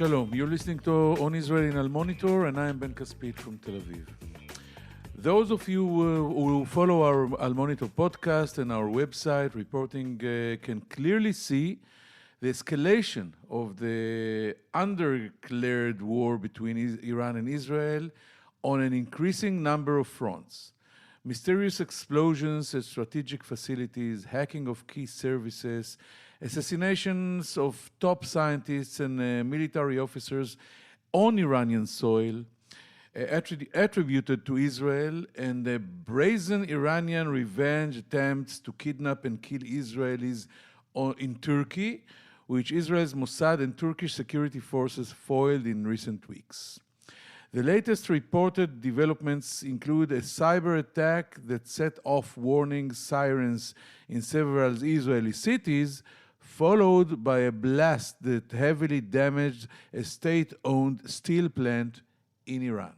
Shalom, you're listening to On Israel in Al Monitor, and I am Ben Caspit from Tel Aviv. Those of you who follow our Al Monitor podcast and our website reporting can clearly see the escalation of the undeclared war between Iran and Israel on an increasing number of fronts. Mysterious explosions at strategic facilities, hacking of key services, assassinations of top scientists and military officers on Iranian soil, attributed to Israel, and the brazen Iranian revenge attempts to kidnap and kill Israelis in Turkey, which Israel's Mossad and Turkish security forces foiled in recent weeks. The latest reported developments include a cyber attack that set off warning sirens in several Israeli cities, followed by a blast that heavily damaged a state-owned steel plant in Iran.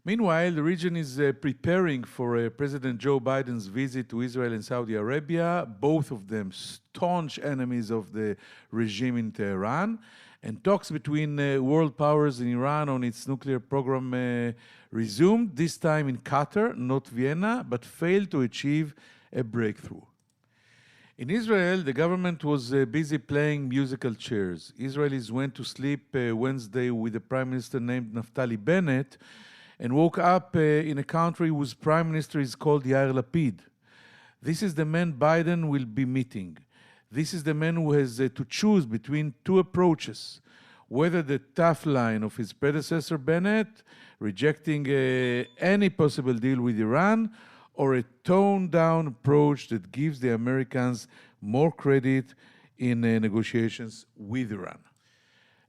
Meanwhile, the region is preparing for President Joe Biden's visit to Israel and Saudi Arabia, both of them staunch enemies of the regime in Tehran, and talks between world powers in Iran on its nuclear program resumed, this time in Qatar, not Vienna, but failed to achieve a breakthrough. In Israel, the government was busy playing musical chairs. Israelis went to sleep Wednesday with a prime minister named Naftali Bennett and woke up in a country whose prime minister is called Yair Lapid. This is the man Biden will be meeting. This is the man who has to choose between two approaches, whether the tough line of his predecessor Bennett, rejecting any possible deal with Iran, or a toned-down approach that gives the Americans more credit in negotiations with Iran.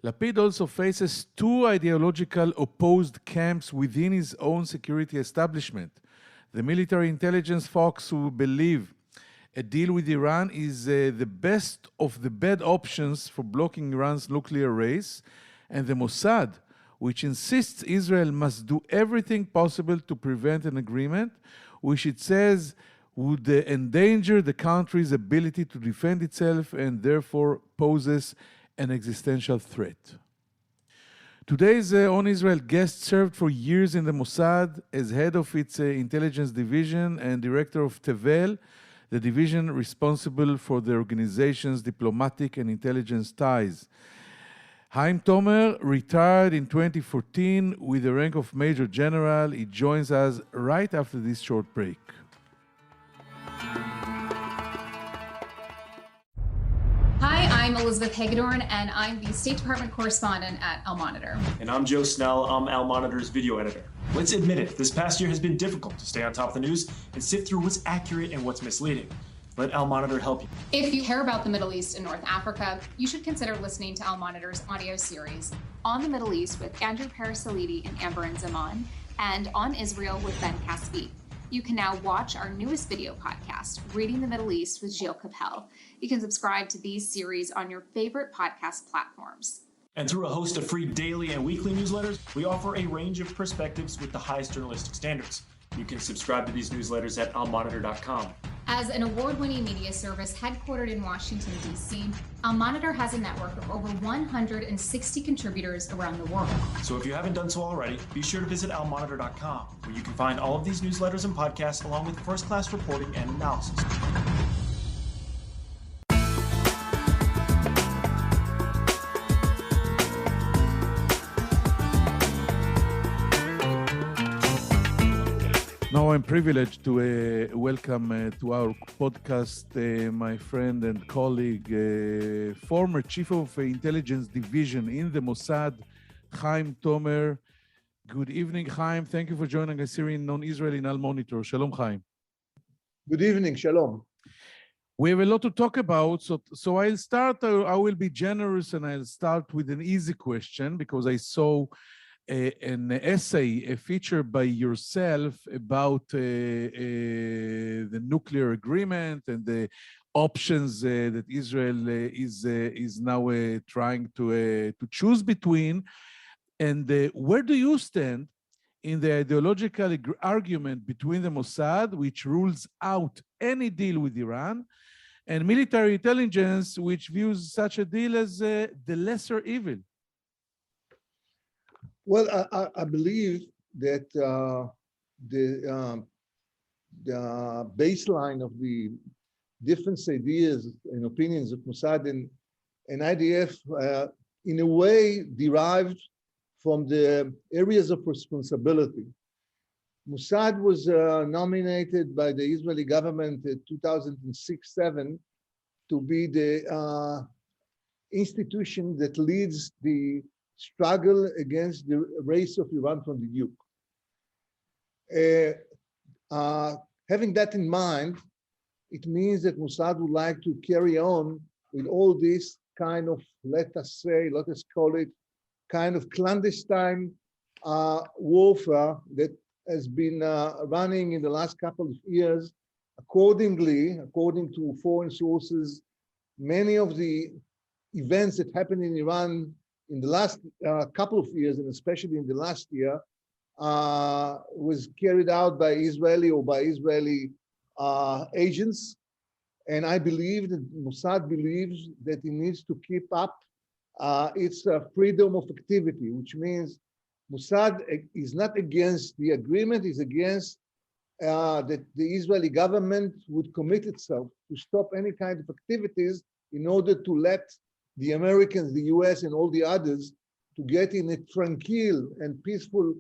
Lapid also faces two ideological opposed camps within his own security establishment. The military intelligence folks who believe a deal with Iran is the best of the bad options for blocking Iran's nuclear race, and the Mossad, which insists Israel must do everything possible to prevent an agreement, which it says would endanger the country's ability to defend itself and therefore poses an existential threat. Today's On Israel guest served for years in the Mossad as head of its intelligence division and director of Tevel, the division responsible for the organization's diplomatic and intelligence ties. Haim Tomer retired in 2014 with the rank of Major General. He joins us right after this short break. Hi, I'm Elizabeth Hagedorn, and I'm the State Department correspondent at Al Monitor. And I'm Joe Snell. I'm Al Monitor's video editor. Let's admit it, this past year has been difficult to stay on top of the news and sift through what's accurate and what's misleading. Let Al Monitor help you. If you care about the Middle East and North Africa, you should consider listening to Al Monitor's audio series On the Middle East with Andrew Parasalidi and Amber and Zaman, and On Israel with Ben Caspit. You can now watch our newest video podcast, Reading the Middle East with Gilles Capel. You can subscribe to these series on your favorite podcast platforms. And through a host of free daily and weekly newsletters, we offer a range of perspectives with the highest journalistic standards. You can subscribe to these newsletters at almonitor.com. As an award-winning media service headquartered in Washington, D.C., Al Monitor has a network of over 160 contributors around the world. So if you haven't done so already, be sure to visit almonitor.com, where you can find all of these newsletters and podcasts along with first-class reporting and analysis. Now I'm privileged to welcome to our podcast my friend and colleague, former Chief of Intelligence Division in the Mossad, Haim Tomer. Good evening, Haim. Thank you for joining us here in Non-Israel in Al Monitor. Shalom, Haim. Good evening, Shalom. We have a lot to talk about, so I'll start. I will be generous and I'll start with an easy question because I saw an essay, a feature by yourself about the nuclear agreement and the options that Israel is now trying to choose between. And where do you stand in the ideological argument between the Mossad, which rules out any deal with Iran, and military intelligence, which views such a deal as the lesser evil? Well, I believe that the baseline of the different ideas and opinions of Mossad and IDF, in a way, derived from the areas of responsibility. Mossad was nominated by the Israeli government in 2006-7 to be the institution that leads the struggle against the race of Iran from the nuke. Having that in mind, it means that Mossad would like to carry on with all this kind of, let us call it, kind of clandestine warfare that has been running in the last couple of years. According to foreign sources, many of the events that happened in Iran in the last couple of years, and especially in the last year, was carried out by Israeli agents. And I believe that Mossad believes that it needs to keep up its freedom of activity, which means Mossad is not against the agreement, is against that the Israeli government would commit itself to stop any kind of activities in order to let the Americans, the US, and all the others to get in a tranquil and peaceful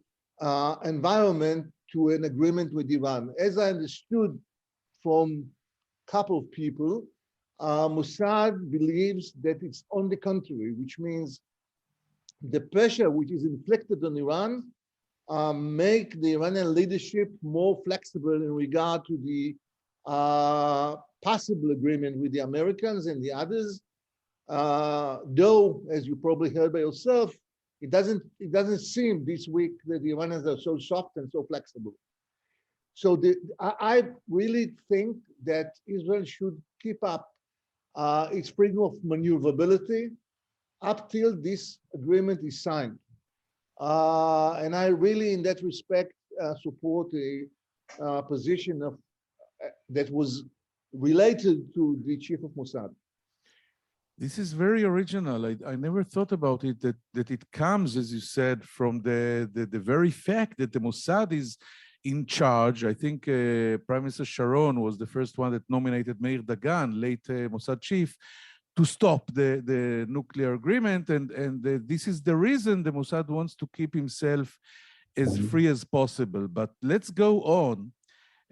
environment to an agreement with Iran. As I understood from a couple of people, Mossad believes that it's on the contrary, which means the pressure which is inflicted on Iran make the Iranian leadership more flexible in regard to the possible agreement with the Americans and the others. Though, as you probably heard by yourself, it doesn't seem this week that the Iranians are so soft and so flexible. So I really think that Israel should keep up its freedom of maneuverability up till this agreement is signed. And I really, in that respect, support a position of that was related to the chief of Mossad. This is very original. I never thought about it, that it comes, as you said, from the very fact that the Mossad is in charge. I think Prime Minister Sharon was the first one that nominated Meir Dagan, late Mossad chief, to stop the nuclear agreement. And this is the reason the Mossad wants to keep himself as free as possible. But let's go on.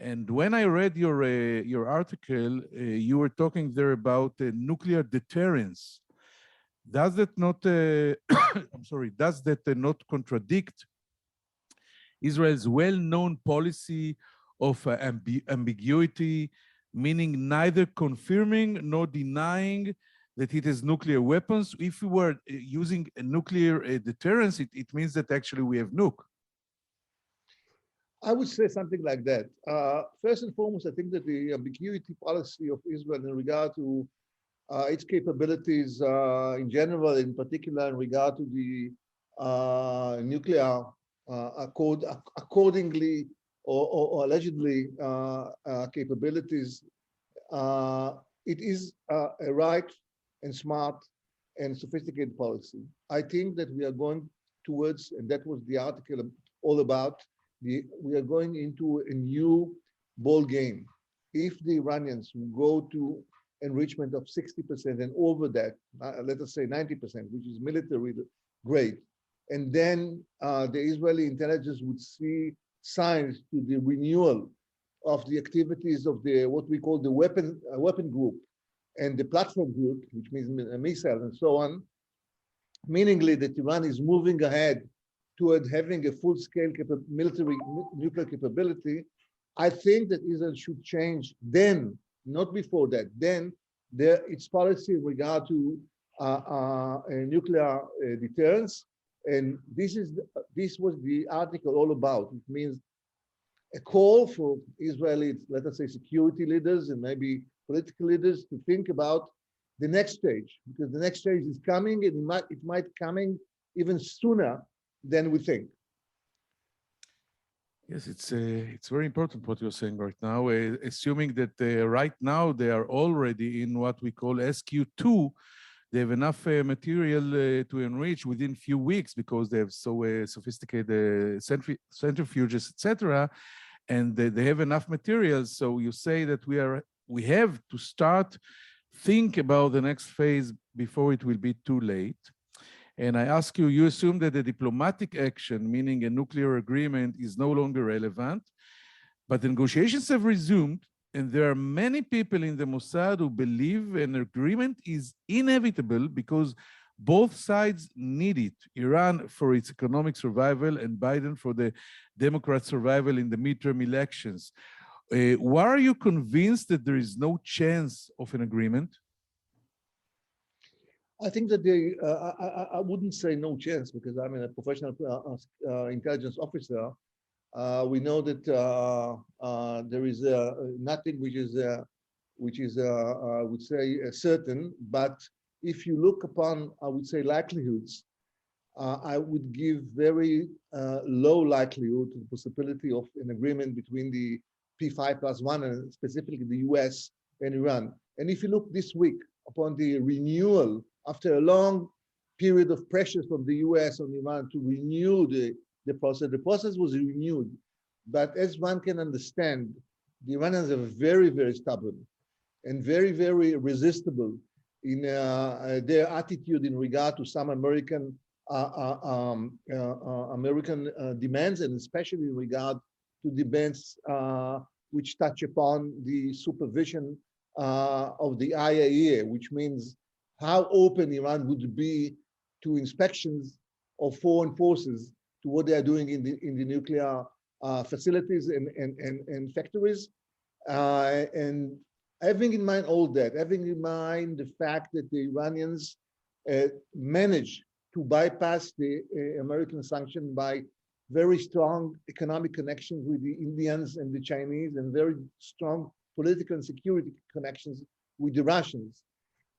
And when I read your article, you were talking there about nuclear deterrence. Does that not, I'm sorry, does that not contradict Israel's well-known policy of ambiguity, meaning neither confirming nor denying that it has nuclear weapons? If we were using a nuclear deterrence, it means that actually we have nuke. I would say something like that. First and foremost, I think that the ambiguity policy of Israel in regard to its capabilities in general, in particular in regard to the nuclear accordingly or allegedly capabilities, it is a right and smart and sophisticated policy. I think that we are going towards, and that was the article all about, we are going into a new ball game. If the Iranians go to enrichment of 60% and over that, let us say 90%, which is military grade, and then the Israeli intelligence would see signs to the renewal of the activities of the what we call the weapon group and the platform group, which means missiles and so on, meaningly that Iran is moving ahead toward having a full-scale military nuclear capability. I think that Israel should change then, not before that, then its policy in regard to nuclear deterrence. And this was the article all about. It means a call for Israeli, let us say, security leaders and maybe political leaders to think about the next stage, because the next stage is coming, and it might coming even sooner than we think. Yes, it's very important what you're saying right now, assuming that right now they are already in what we call SQ2, they have enough material to enrich within few weeks because they have so sophisticated centrifuges, etc. And they have enough materials. So you say that we have to start think about the next phase before it will be too late. And I ask you, you assume that the diplomatic action, meaning a nuclear agreement, is no longer relevant, but the negotiations have resumed, and there are many people in the Mossad who believe an agreement is inevitable because both sides need it. Iran for its economic survival and Biden for the Democrat survival in the midterm elections. Why are you convinced that there is no chance of an agreement? I think that I wouldn't say no chance because I'm a professional intelligence officer. We know that there is nothing which is I would say certain, but if you look upon, I would say, likelihoods, I would give very low likelihood to the possibility of an agreement between the P5+1 and specifically the US and Iran. And if you look this week upon the renewal, after a long period of pressure from the US on Iran to renew the process was renewed. But as one can understand, the Iranians are very, very stubborn and very, very resistible in their attitude in regard to some American demands, and especially in regard to demands which touch upon the supervision of the IAEA, which means how open Iran would be to inspections of foreign forces to what they are doing in the nuclear facilities and factories. And having in mind all that, having in mind the fact that the Iranians managed to bypass the American sanction by very strong economic connections with the Indians and the Chinese and very strong political and security connections with the Russians.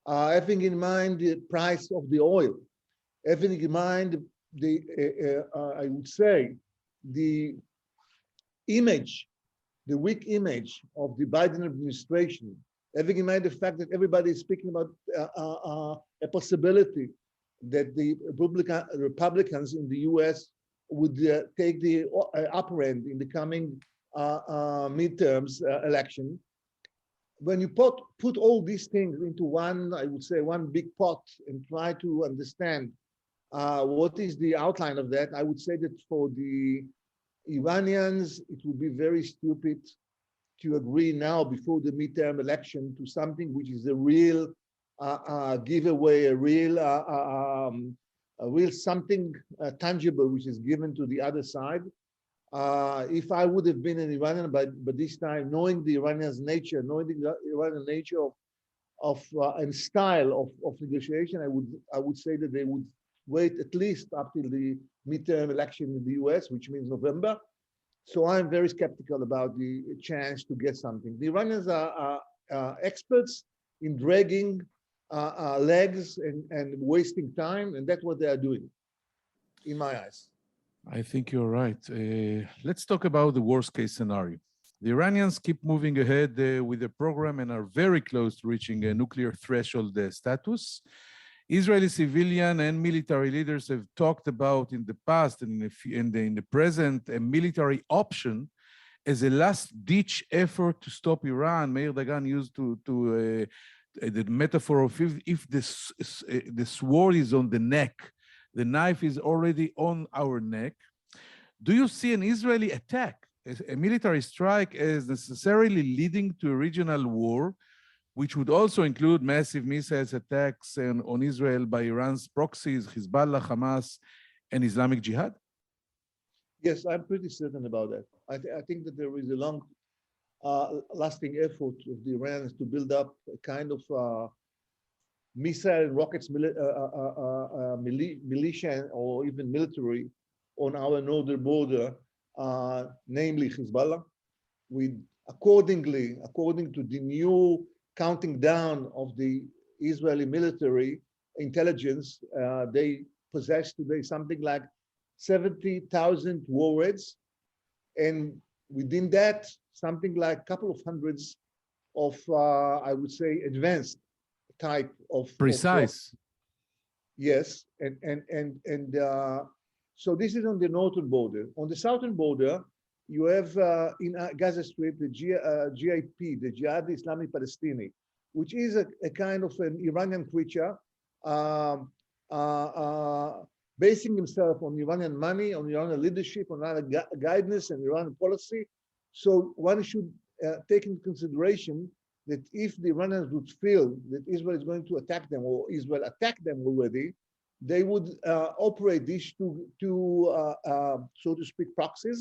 Having in mind the price of the oil, having in mind I would say, the image, the weak image of the Biden administration, having in mind the fact that everybody is speaking about a possibility that the Republicans in the US would take the upper end in the coming midterms election. When you put all these things into one, I would say, one big pot and try to understand what is the outline of that, I would say that for the Iranians, it would be very stupid to agree now before the midterm election to something which is a real giveaway, a real something tangible which is given to the other side. If I would have been an Iranian, but this time, knowing the Iranians' nature, knowing the Iranian nature of and style of negotiation, I would say that they would wait at least up till the midterm election in the US, which means November. So I'm very skeptical about the chance to get something. The Iranians are experts in dragging legs and wasting time, and that's what they are doing, in my eyes. I think you're right. Let's talk about the worst case scenario. The Iranians keep moving ahead with the program and are very close to reaching a nuclear threshold status. Israeli civilian and military leaders have talked about in the past and in the present a military option as a last-ditch effort to stop Iran. Meir Dagan used the metaphor of if the sword is on the neck, the knife is already on our neck. Do you see an Israeli attack, a military strike, as necessarily leading to a regional war, which would also include massive missiles attacks on Israel by Iran's proxies, Hezbollah, Hamas, and Islamic Jihad? Yes, I'm pretty certain about that. I think that there is a long lasting effort of the Iranians to build up a kind of missile and rockets militia or even military on our northern border, namely Hezbollah. According to the new counting down of the Israeli military intelligence, they possess today something like 70,000 warheads, and within that, something like a couple of hundreds of, I would say, advanced type of precise. Yes, so this is on the northern border. On the southern border, you have in Gaza Strip the GIP, the Jihad Islamic Palestini, which is a kind of an Iranian creature, basing himself on Iranian money, on Iranian leadership, on Iranian guidance and Iranian policy. So one should take into consideration that if the Iranians would feel that Israel is going to attack them, or Israel attacked them already, they would operate these two so to speak, proxies.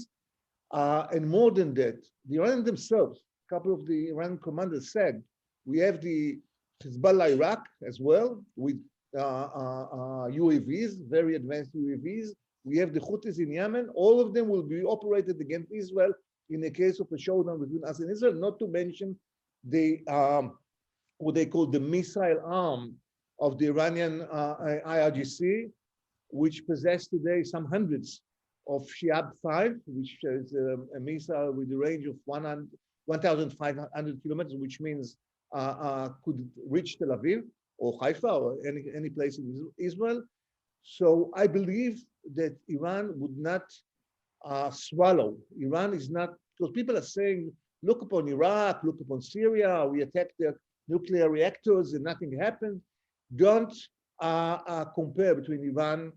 And more than that, the Iranians themselves, a couple of the Iranian commanders said, we have the Hezbollah Iraq as well, with UAVs, very advanced UAVs. We have the Houthis in Yemen. All of them will be operated against Israel in the case of a showdown between us and Israel, not to mention the what they call the missile arm of the Iranian IRGC, which possess today some hundreds of Shihab-5, which is a missile with a range of 1,500 kilometers, which means could reach Tel Aviv or Haifa or any place in Israel. So I believe that Iran would not swallow. Iran is not, because people are saying, look upon Iraq, look upon Syria, we attacked their nuclear reactors and nothing happened. Don't compare between Iran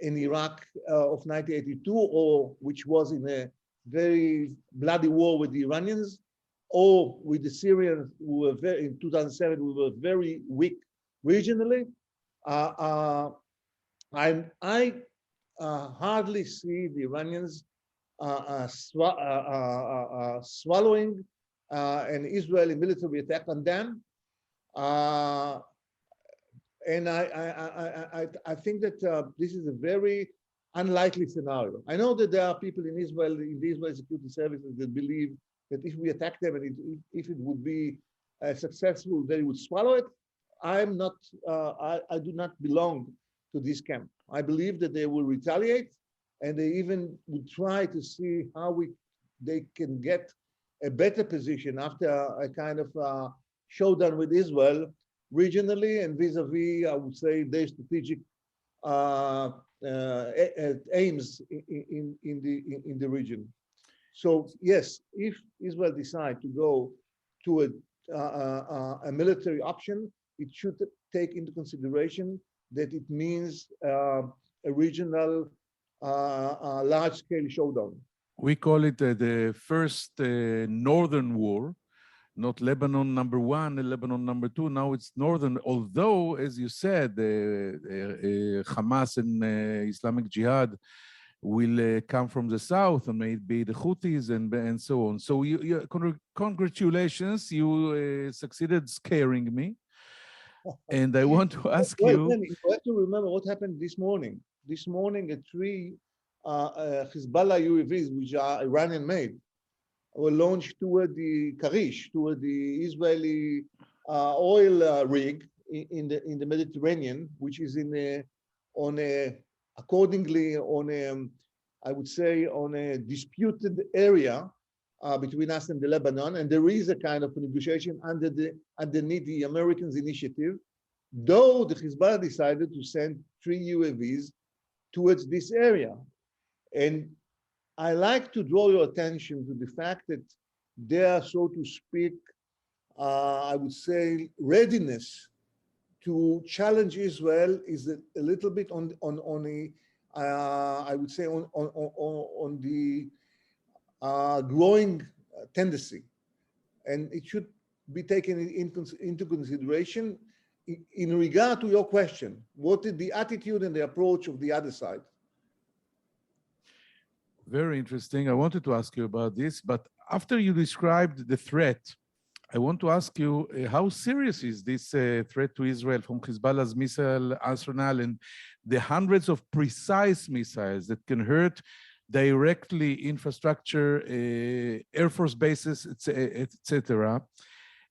and Iraq of 1982, or which was in a very bloody war with the Iranians, or with the Syrians, who were in 2007, we were very weak regionally. I hardly see the Iranians swallowing an Israeli military attack on them. And I think that this is a very unlikely scenario. I know that there are people in Israel, in the Israeli security services, that believe that if we attack them and if it would be successful, they would swallow it. I'm not, I do not belong to this camp. I believe that they will retaliate, and they even would try to see how they can get a better position after a kind of showdown with Israel regionally and vis-a-vis, I would say, their strategic aims in the region. So yes, if Israel decide to go to a military option, it should take into consideration that it means a regional large-scale showdown. We call it the first northern war, not Lebanon #1 and Lebanon #2. Now it's northern, although, as you said, Hamas and Islamic Jihad will come from the south, and may it be the Houthis and so on. So congratulations, you succeeded scaring me. And I want to ask you... You have to remember what happened this morning. This morning, 3 Hezbollah UAVs, which are Iranian-made, were launched toward the Karish, toward the Israeli oil rig in the Mediterranean, which is accordingly on a, I would say, on a disputed area between us and the Lebanon, and there is a kind of negotiation underneath the Americans' initiative, though the Hezbollah decided to send 3 UAVs towards this area. And I like to draw your attention to the fact that their, so to speak, I would say, readiness to challenge Israel is a little bit on the I would say on the growing tendency, and it should be taken into consideration in regard to your question. What is the attitude and the approach of the other side? Very interesting. I wanted to ask you about this, but after you described the threat, I want to ask you, how serious is this threat to Israel from Hezbollah's missile arsenal and the hundreds of precise missiles that can hurt directly infrastructure, Air Force bases, etc.,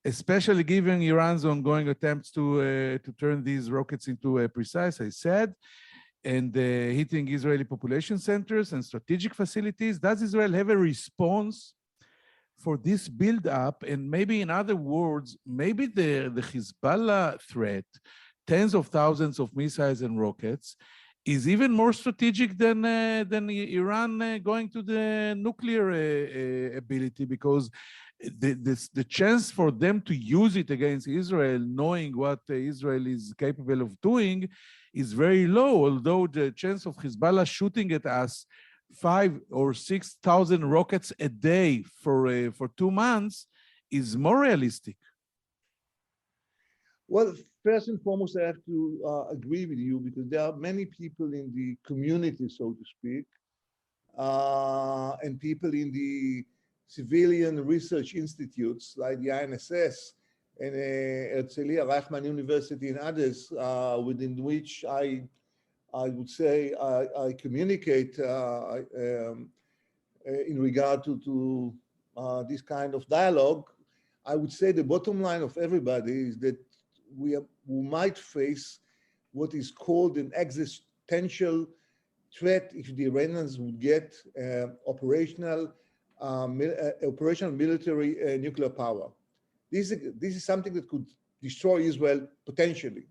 especially given Iran's ongoing attempts to turn these rockets into precise, I said, and hitting Israeli population centers and strategic facilities? Does Israel have a response for this build-up, and maybe in other words, maybe the Hezbollah threat, tens of thousands of missiles and rockets, is even more strategic than Iran going to the nuclear ability, because the chance for them to use it against Israel, knowing what Israel is capable of doing, is very low, although the chance of Hezbollah shooting at us 5,000 or 6,000 rockets a day for 2 months is more realistic. Well, first and foremost, I have to agree with you, because there are many people in the community, so to speak, and people in the civilian research institutes like the INSS and Herzliya Reichman University and others, within which I would say I communicate in regard to this kind of dialogue. I would say the bottom line of everybody is that we might face what is called an existential threat if the Iranians would get operational military nuclear power. This is something that could destroy Israel potentially.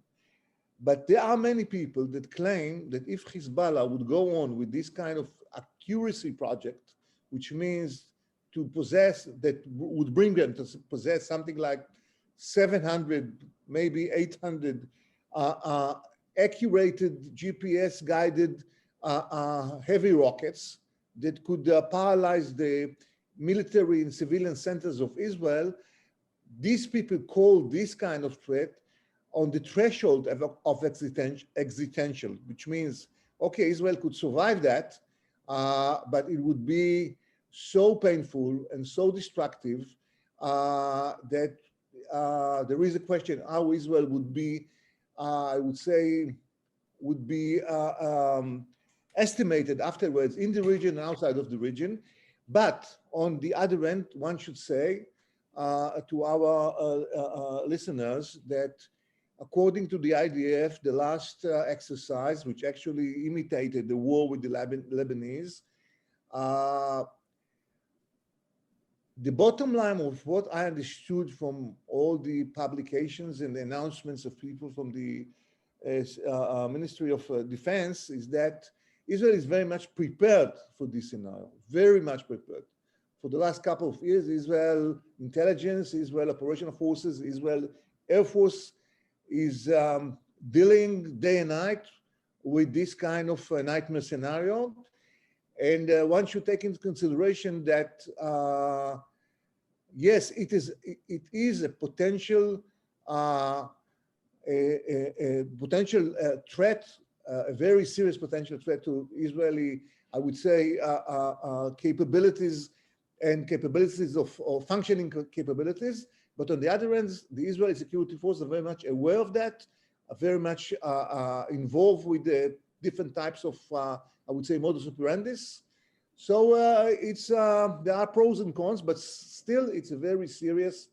But there are many people that claim that if Hezbollah would go on with this kind of accuracy project, which means to possess, that would bring them to possess something like 700, maybe 800 accurate GPS-guided heavy rockets that could paralyze the military and civilian centers of Israel. These people call this kind of threat on the threshold of existential, which means, okay, Israel could survive that, but it would be so painful and so destructive that there is a question how Israel would be, I would say, would be estimated afterwards in the region and outside of the region. But on the other end, one should say to our listeners that according to the IDF, the last exercise, which actually imitated the war with the Lebanese, the bottom line of what I understood from all the publications and the announcements of people from the Ministry of Defense is that Israel is very much prepared for this scenario, very much prepared. For the last couple of years, Israel intelligence, Israel operational forces, Israel Air Force is dealing day and night with this kind of nightmare scenario. And one should take into consideration that, yes, it is a potential potential threat, a very serious potential threat to Israeli, I would say, capabilities and capabilities of functioning capabilities. But on the other end, the Israeli security forces are very much aware of that, are very much involved with the different types of, I would say, modus operandis. So there are pros and cons, but still it's a very serious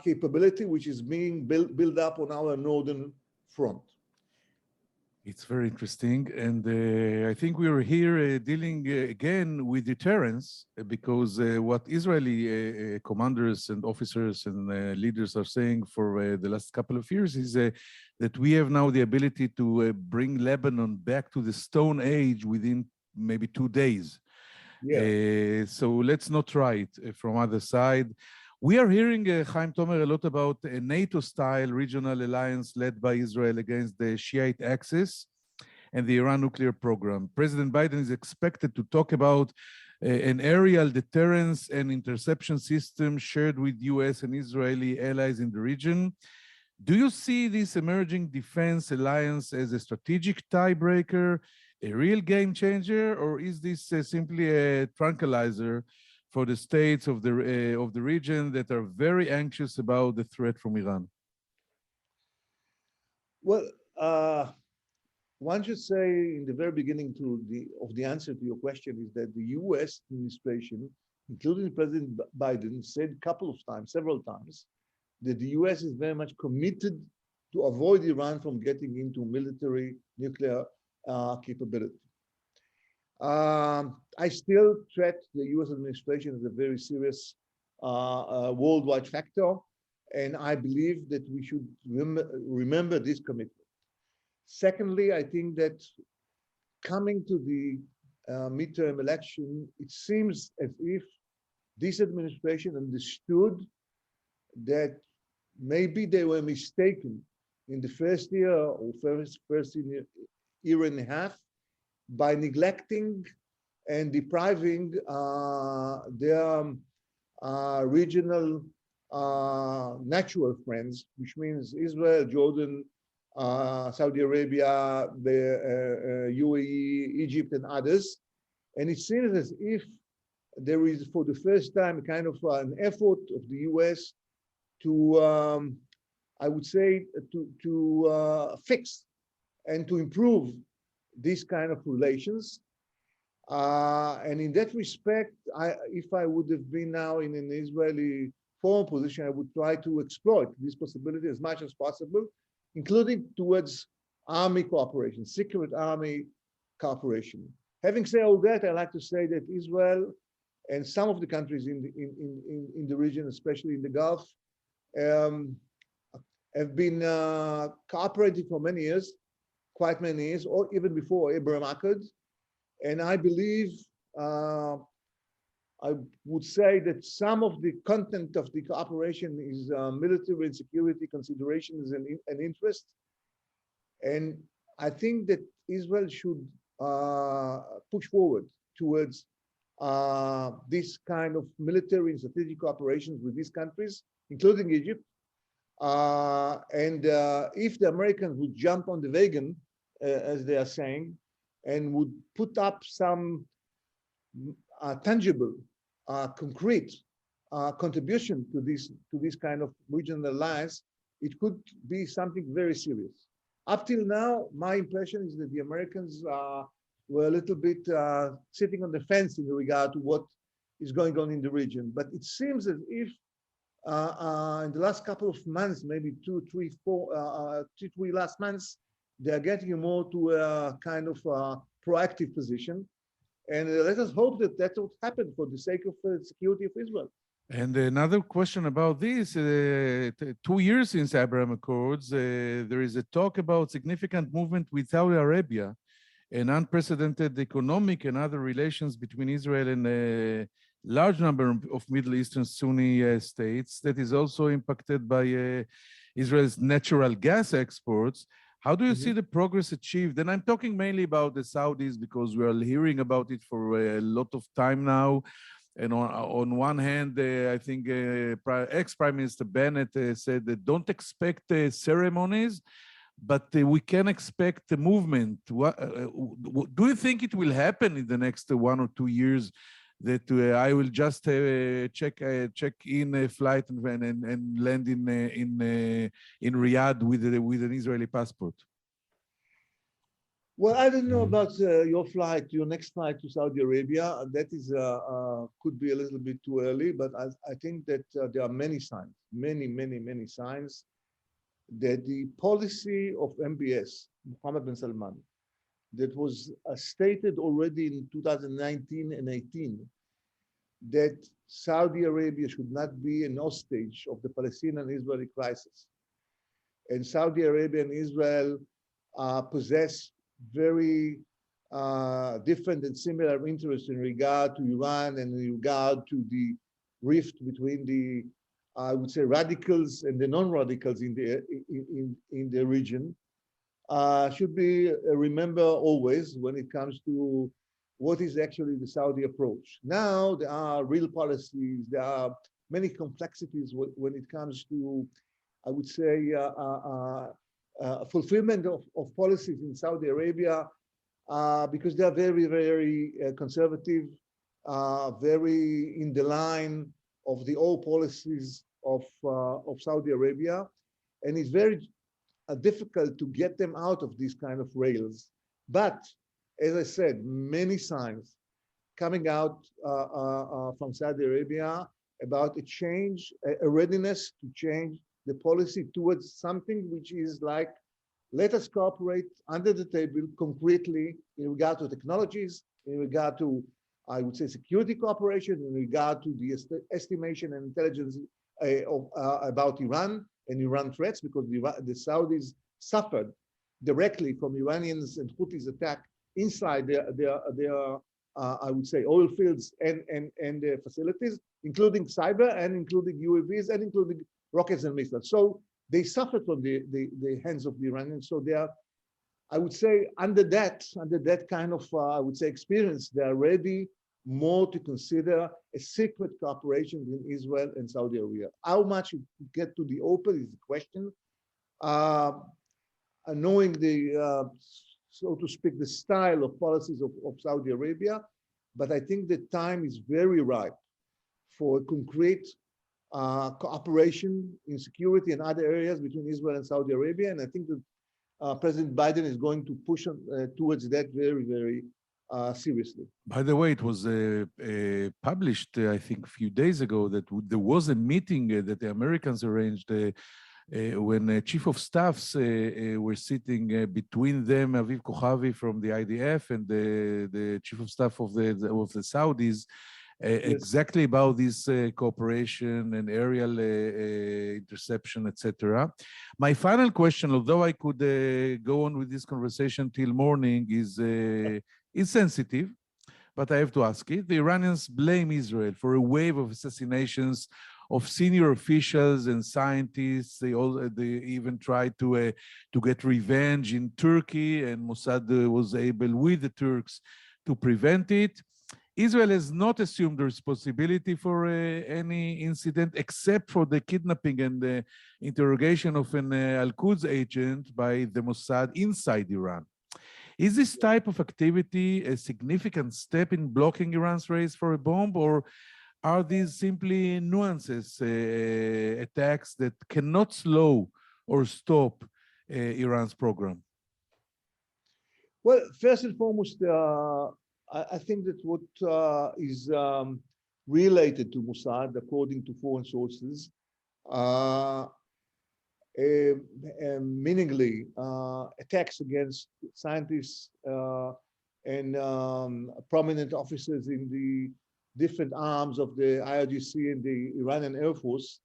capability which is being built up on our northern front. It's very interesting, and I think we are here dealing again with deterrence, because what Israeli commanders and officers and leaders are saying for the last couple of years is that we have now the ability to bring Lebanon back to the Stone Age within maybe 2 days. Yeah. So let's not try it from other side. We are hearing, Haim Tomer, a lot about a NATO-style regional alliance led by Israel against the Shiite Axis and the Iran nuclear program. President Biden is expected to talk about an aerial deterrence and interception system shared with US and Israeli allies in the region. Do you see this emerging defense alliance as a strategic tiebreaker, a real game changer, or is this simply a tranquilizer for the states of the region that are very anxious about the threat from Iran? Well, one should say in the very beginning of the answer to your question is that the US administration, including President Biden, said a couple of times, several times, that the US is very much committed to avoid Iran from getting into military nuclear capability. I still treat the US administration as a very serious worldwide factor. And I believe that we should remember this commitment. Secondly, I think that coming to the midterm election, it seems as if this administration understood that maybe they were mistaken in the first year or first year and a half by neglecting and depriving their regional natural friends, which means Israel, Jordan, Saudi Arabia, the UAE, Egypt, and others. And it seems as if there is, for the first time, kind of an effort of the US to, I would say, to fix and to improve this kind of relations. And in that respect, if I would have been now in an Israeli foreign position, I would try to exploit this possibility as much as possible, including towards army cooperation, secret army cooperation. Having said all that, I like to say that Israel and some of the countries in the region, especially in the Gulf, have been cooperating for many years, quite many years, or even before Abraham Accord. And I believe, I would say that some of the content of the cooperation is military and security considerations and interest. And I think that Israel should push forward towards this kind of military and strategic cooperations with these countries, including Egypt. And if the Americans would jump on the wagon, as they are saying, and would put up some tangible, concrete contribution to this kind of regional alliance, it could be something very serious. Up till now, my impression is that the Americans were a little bit sitting on the fence in regard to what is going on in the region. But it seems as if in the last couple of months, maybe 2, 3, 4, 2, 3 last months, they are getting more to a kind of proactive position. And let us hope that that will happen for the sake of security of Israel. And another question about this, 2 years since Abraham Accords, there is a talk about significant movement with Saudi Arabia and unprecedented economic and other relations between Israel and a large number of Middle Eastern Sunni states that is also impacted by Israel's natural gas exports. How do you see the progress achieved? And I'm talking mainly about the Saudis because we are hearing about it for a lot of time now. And on one hand, I think ex-Prime Minister Bennett said that don't expect ceremonies, but we can expect the movement. Do you think it will happen in the next 1 or 2 years that I will just check in a flight and land in Riyadh with an Israeli passport? Well, I don't know about your next flight to Saudi Arabia. That is could be a little bit too early, but I think that there are many signs, many signs that the policy of MBS, Mohammed bin Salman, that was stated already in 2019 and 18, that Saudi Arabia should not be an hostage of the Palestinian-Israeli crisis. And Saudi Arabia and Israel possess very different and similar interests in regard to Iran and in regard to the rift between the, I would say, radicals and the non-radicals in the region. Should be remember always when it comes to what is actually the Saudi approach. Now there are real policies, there are many complexities when it comes to, I would say, fulfillment of policies in Saudi Arabia, because they are very conservative, very in the line of the old policies of Saudi Arabia, and it's very difficult to get them out of these kind of rails. But as I said, many signs coming out from Saudi Arabia about a change, a readiness to change the policy towards something which is like, let us cooperate under the table concretely in regard to technologies, in regard to I would say, security cooperation in regard to the estimation and intelligence about Iran and Iran threats, because the Saudis suffered directly from Iranians and Houthis attack inside their I would say, oil fields and facilities, including cyber and including UAVs and including rockets and missiles. So they suffered from the hands of the Iranians. So they are, I would say, under that kind of, I would say, experience, they are ready more to consider a secret cooperation between Israel and Saudi Arabia. How much it get to the open is the question. Knowing the, so to speak, the style of policies of Saudi Arabia, but I think the time is very ripe for a concrete cooperation in security and other areas between Israel and Saudi Arabia. And I think that President Biden is going to push towards that very, very seriously. By the way, it was published, I think, a few days ago that there was a meeting that the Americans arranged when chief of staffs were sitting between them, Aviv Kochavi from the IDF and the chief of staff of the Saudis, yes, exactly about this cooperation and aerial interception, etc. My final question, although I could go on with this conversation till morning, is sensitive, but I have to ask it. The Iranians blame Israel for a wave of assassinations of senior officials and scientists. They even tried to get revenge in Turkey, and Mossad was able, with the Turks, to prevent it. Israel has not assumed the responsibility for any incident except for the kidnapping and the interrogation of an Al-Quds agent by the Mossad inside Iran. Is this type of activity a significant step in blocking Iran's race for a bomb, or are these simply nuances, attacks that cannot slow or stop Iran's program? Well, first and foremost, I think that what is related to Mossad, according to foreign sources, meaningly attacks against scientists and prominent officers in the different arms of the IRGC and the Iranian Air Force,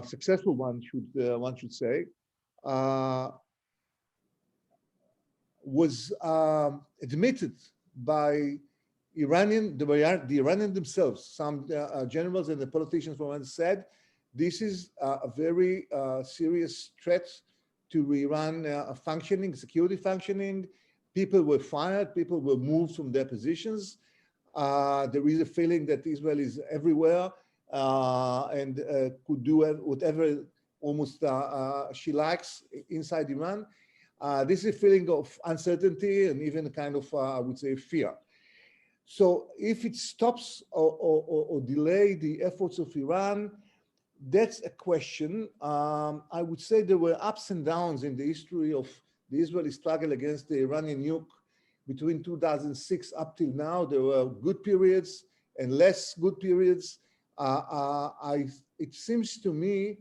successful one should say, was admitted by the Iranian themselves. Some generals and the politicians from Iran said this is a very serious threat to Iran security functioning. People were fired, people were moved from their positions. There is a feeling that Israel is everywhere and could do whatever almost she likes inside Iran. This is a feeling of uncertainty and even a kind of, I would say, fear. So if it stops or delay the efforts of Iran, that's a question. I would say there were ups and downs in the history of the Israeli struggle against the Iranian nuke. Between 2006 up till now, there were good periods and less good periods. It seems to me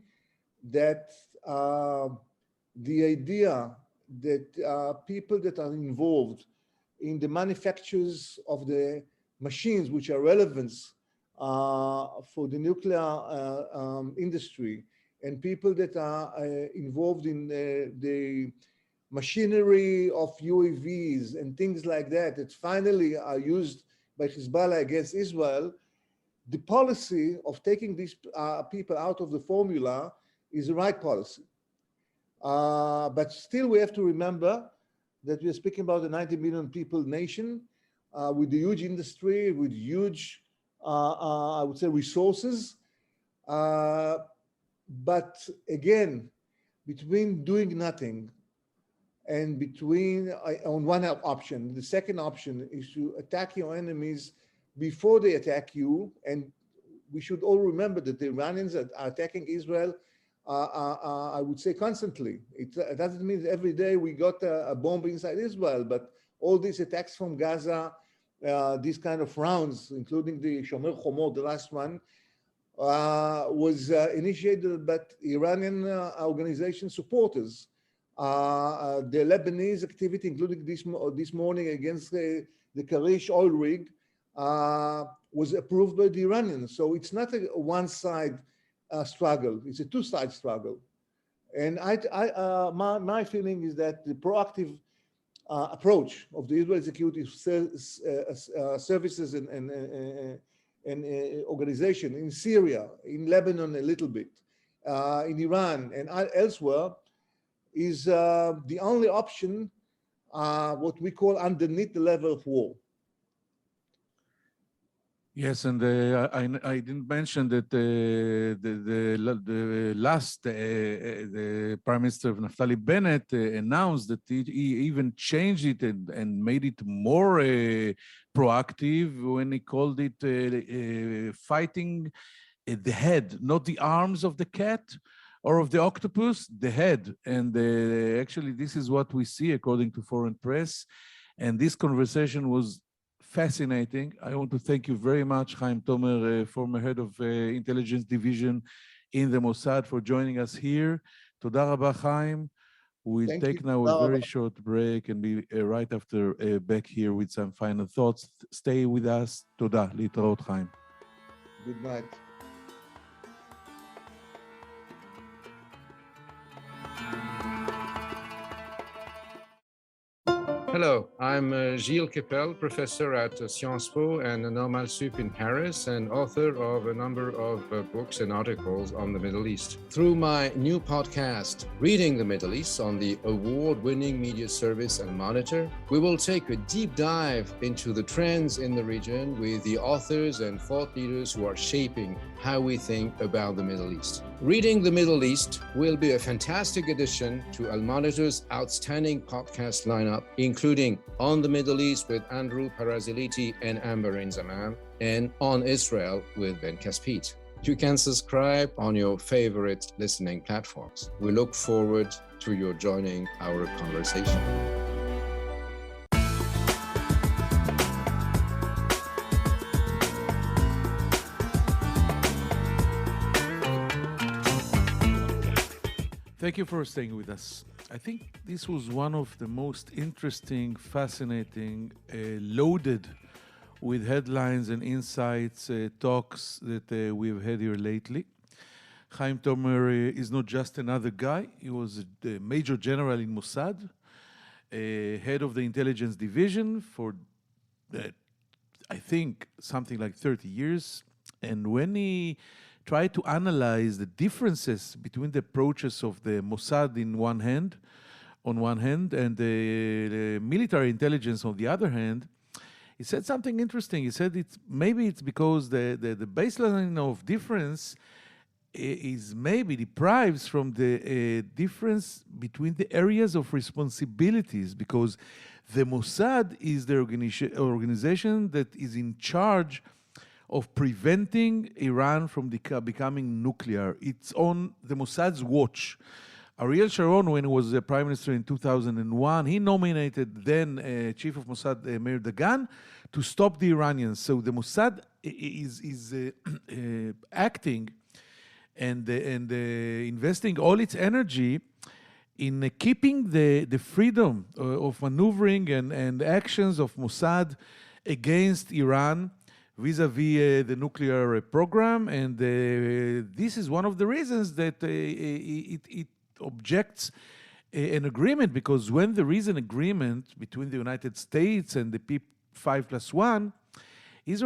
that the idea that people that are involved in the manufactures of the machines which are relevant for the nuclear industry, and people that are involved in the machinery of UAVs and things like that finally are used by Hezbollah against Israel, the policy of taking these people out of the formula is the right policy. But still we have to remember that we're speaking about a 90 million people nation with a huge industry, with huge, I would say, resources. But again, between doing nothing and between, on one option, the second option is to attack your enemies before they attack you. And we should all remember that the Iranians are attacking Israel, I would say, constantly. It doesn't mean every day we got a bomb inside Israel, but all these attacks from Gaza, these kind of rounds, including the Shomer Chomot, the last one, was initiated by Iranian organization supporters. The Lebanese activity, including this morning against the Karish oil rig, was approved by the Iranians. So it's not a one-side struggle, it's a two-side struggle. And my feeling is that the proactive approach of the Israeli security services and organization in Syria, in Lebanon a little bit, in Iran and elsewhere, is the only option, what we call underneath the level of war. Yes, and I didn't mention that the last the Prime Minister Naftali Bennett announced that he even changed it and made it more proactive when he called it fighting the head, not the arms of the cat or of the octopus, the head. And actually, this is what we see according to foreign press. And this conversation was fascinating. I want to thank you very much, Haim Tomer, former head of intelligence division in the Mossad, for joining us here. Toda rabba, Haim. We'll take now a very short break and be right after back here with some final thoughts. Stay with us. Toda. Litraot, Haim. Good night. Hello, I'm Gilles Kepel, professor at Sciences Po and Normal Sup in Paris, and author of a number of books and articles on the Middle East. Through my new podcast, Reading the Middle East, on the award-winning media service Al Monitor, we will take a deep dive into the trends in the region with the authors and thought leaders who are shaping how we think about the Middle East. Reading the Middle East will be a fantastic addition to Al Monitor's outstanding podcast lineup, including On the Middle East with Andrew Paraziliti and Amber Zaman, and On Israel with Ben Caspit. You can subscribe on your favorite listening platforms. We look forward to your joining our conversation. Thank you for staying with us. I think this was one of the most interesting, fascinating, loaded with headlines and insights talks that we've had here lately. Haim Tomer is not just another guy. He was a major general in Mossad, head of the intelligence division for, I think, something like 30 years. And when he tried to analyze the differences between the approaches of the Mossad on one hand, and the military intelligence on the other hand, he said something interesting. He said maybe it's because the baseline of difference is maybe deprives from the difference between the areas of responsibilities, because the Mossad is the organization that is in charge of preventing Iran from becoming nuclear. It's on the Mossad's watch. Ariel Sharon, when he was the prime minister in 2001, he nominated then chief of Mossad, Meir Dagan, to stop the Iranians. So the Mossad is acting and investing all its energy in keeping the freedom of maneuvering and actions of Mossad against Iran, vis-à-vis the nuclear program, and this is one of the reasons that it objects an agreement, because when there is an agreement between the United States and the P5+1, it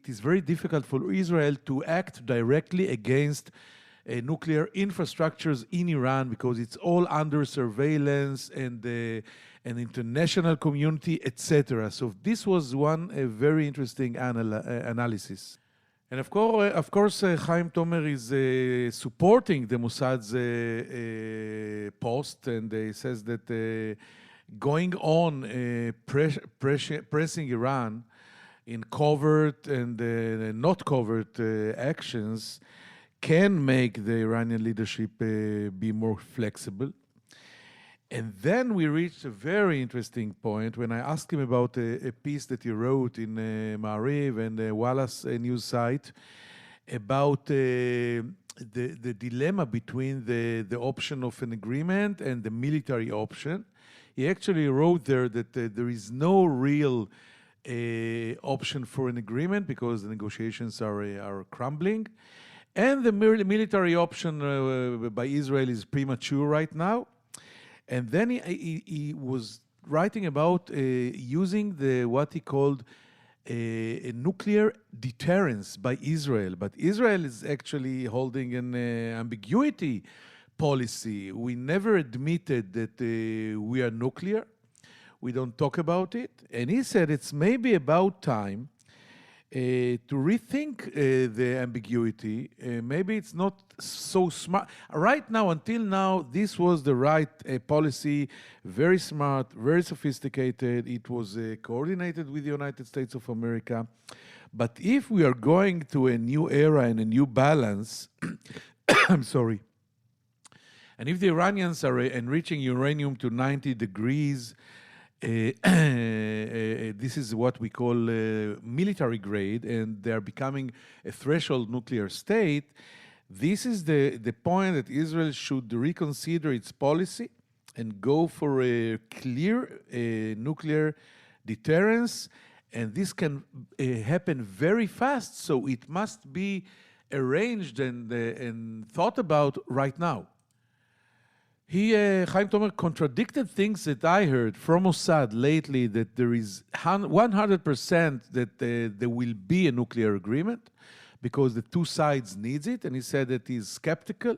is very difficult for Israel to act directly against nuclear infrastructures in Iran, because it's all under surveillance and an international community, etc. So this was one very interesting analysis. And of course, Haim Tomer is supporting the Mossad's post, and he says that going on pressing Iran in covert and not covert actions can make the Iranian leadership be more flexible. And then we reached a very interesting point when I asked him about a piece that he wrote in Ma'ariv and Wallace news site about the dilemma between the option of an agreement and the military option. He actually wrote there that there is no real option for an agreement because the negotiations are crumbling. And the military option by Israel is premature right now. And then he was writing about using what he called a nuclear deterrence by Israel. But Israel is actually holding an ambiguity policy. We never admitted that we are nuclear. We don't talk about it. And he said it's maybe about time to rethink the ambiguity. Maybe it's not so smart. Right now, until now, this was the right policy, very smart, very sophisticated. It was coordinated with the United States of America. But if we are going to a new era and a new balance, I'm sorry, and if the Iranians are enriching uranium to 90 degrees, this is what we call military grade, and they are becoming a threshold nuclear state. This is the point that Israel should reconsider its policy and go for a clear nuclear deterrence, and this can happen very fast, so it must be arranged and thought about right now. Haim Tomer contradicted things that I heard from Mossad lately, that there is 100% that there will be a nuclear agreement because the two sides needs it, and he said that he's skeptical.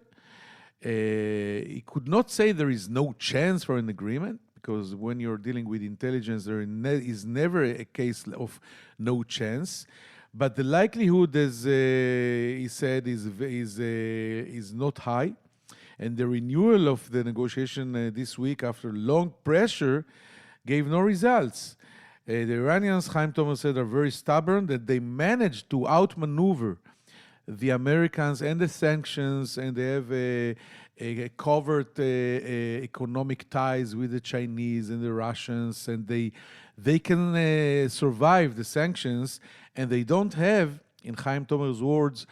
He could not say there is no chance for an agreement, because when you're dealing with intelligence, there is never a case of no chance. But the likelihood, as he said, is not high. And the renewal of the negotiation this week, after long pressure, gave no results. The Iranians, Haim Tomer said, are very stubborn, that they managed to outmaneuver the Americans and the sanctions, and they have a covert economic ties with the Chinese and the Russians, and they can survive the sanctions, and they don't have, in Haim Tomer's words,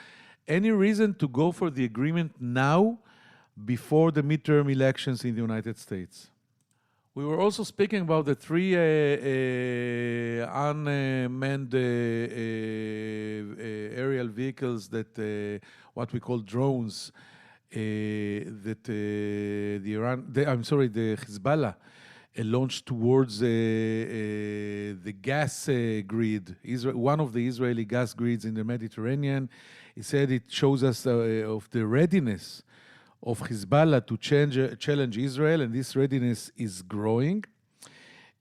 any reason to go for the agreement now, before the midterm elections in the United States. We were also speaking about the three unmanned aerial vehicles that, what we call drones, that the Hezbollah launched towards the gas grid, one of the Israeli gas grids in the Mediterranean. He said it shows us of the readiness of Hezbollah to challenge Israel, and this readiness is growing.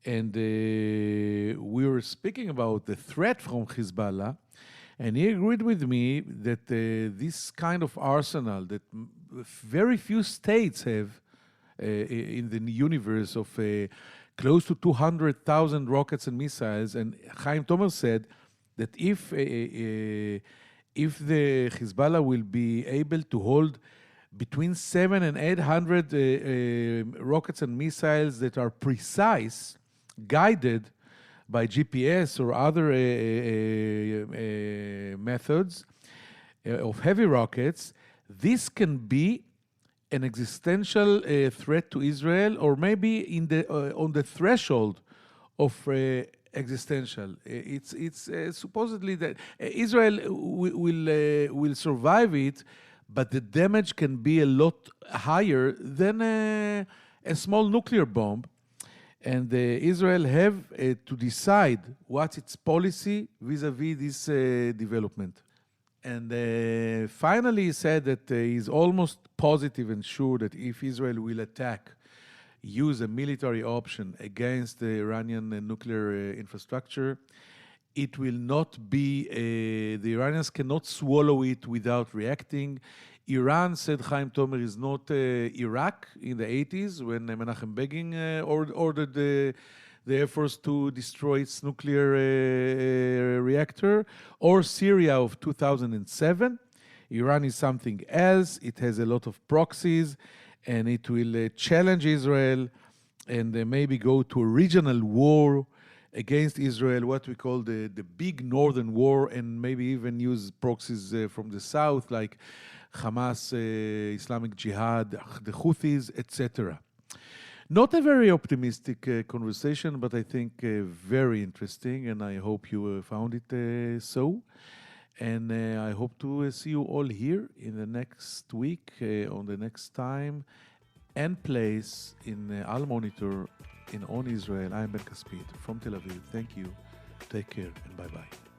And we were speaking about the threat from Hezbollah, and he agreed with me that this kind of arsenal that very few states have in the universe of close to 200,000 rockets and missiles, and Haim Tomer said that if the Hezbollah will be able to hold between 700 and 800 rockets and missiles that are precise, guided by GPS or other methods of heavy rockets, this can be an existential threat to Israel, or maybe on the threshold of existential. It's supposedly that Israel will survive it, but the damage can be a lot higher than a small nuclear bomb. And Israel have to decide what's its policy vis-à-vis this development. And finally he said that he's almost positive and sure that if Israel will use a military option against the Iranian nuclear infrastructure, it will not be, the Iranians cannot swallow it without reacting. Iran, said Haim Tomer, is not Iraq in the 80s when Menachem Begin ordered the Air Force to destroy its nuclear reactor, or Syria of 2007. Iran is something else. It has a lot of proxies, and it will challenge Israel and maybe go to a regional war against Israel, what we call the big northern war, and maybe even use proxies from the south, like Hamas, Islamic Jihad, the Houthis, etc. Not a very optimistic conversation, but I think very interesting, and I hope you found it so. And I hope to see you all here in the next week, on the next time and place in Al Monitor in On Israel. I'm Ben Caspit from Tel Aviv. Thank you. Take care and bye-bye.